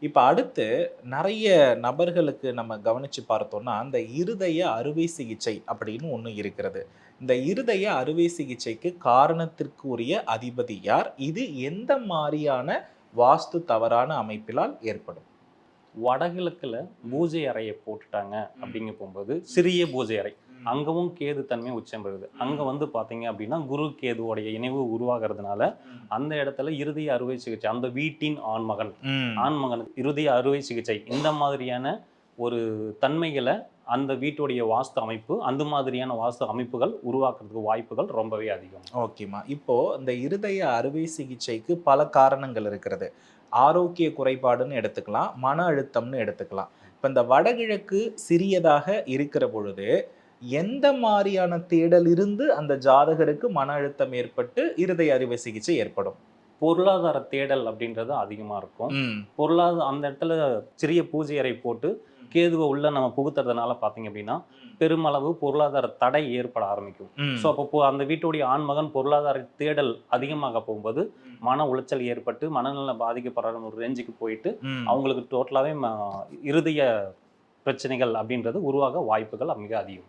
இப்ப அடுத்து நெறைய நபர்களுக்கு நம்ம கவனிச்சு பார்த்தோம்னா, அந்த இருதய அறுவை சிகிச்சை அப்படின்னு ஒண்ணு இருக்கிறது. இந்த இருதய அறுவை சிகிச்சைக்கு காரணத்திற்கு உரிய அதிபதி யார்? இது எந்த மாரியான வாஸ்து தவறான அமைப்பிலால் ஏற்படும்? வடகிழக்குல பூஜை அறைய போட்டுட்டாங்க அப்படிங்க போகும்போது, சிறிய பூஜை அறை. அங்கவும் கேது தன்மை உச்சம் பெறுது. அங்க வந்து பார்த்தீங்க அப்படின்னா, குரு கேதுவோடைய இணைவு உருவாகுறதுனால, அந்த இடத்துல இருதய அறுவை சிகிச்சை, அந்த வீட்டின் ஆண்மகன், ம். ஆண்மகனுக்கு இருதய அறுவை சிகிச்சை இந்த மாதிரியான ஒரு தன்மைகள அந்த வீட்டுடைய வாஸ்து அமைப்பு, அந்த மாதிரியான வாஸ்து அமைப்புகள் உருவாக்குறதுக்கு வாய்ப்புகள் ரொம்பவே அதிகம். ஓகேம்மா. இப்போ இந்த இருதய அறுவை சிகிச்சைக்கு பல காரணங்கள் இருக்கிறது. ஆரோக்கிய குறைபாடுன்னு எடுத்துக்கலாம். மன அழுத்தம்னு எடுத்துக்கலாம். இப்ப இந்த வடகிழக்கு சிறியதாக இருக்கிற பொழுது, எந்த மாரியான தேடல் இருந்து அந்த ஜாதகருக்கு மன அழுத்தம் ஏற்பட்டு இருதய அறுவை சிகிச்சை ஏற்படும்? பொருளாதார தேடல் அப்படின்றது அதிகமா இருக்கும். ம். அந்த இடத்துல சிறிய பூஜை அறை போட்டு கேதுவ உள்ள நம்ம புகுத்துறதுனால பார்த்தீங்க அப்படின்னா, பெருமளவு பொருளாதார தடை ஏற்பட ஆரம்பிக்கும். ம். அப்போ அந்த வீட்டுடைய ஆண்மகன் பொருளாதார தேடல் அதிகமாக போகும்போது, மன உளைச்சல் ஏற்பட்டு, மனநலம் பாதிக்கப்படுற ஒரு ரேஞ்சுக்கு போயிட்டு, ம். அவங்களுக்கு டோட்டலாவே இருதய பிரச்சனைகள் அப்படின்றது உருவாக வாய்ப்புகள் மிக அதிகம்.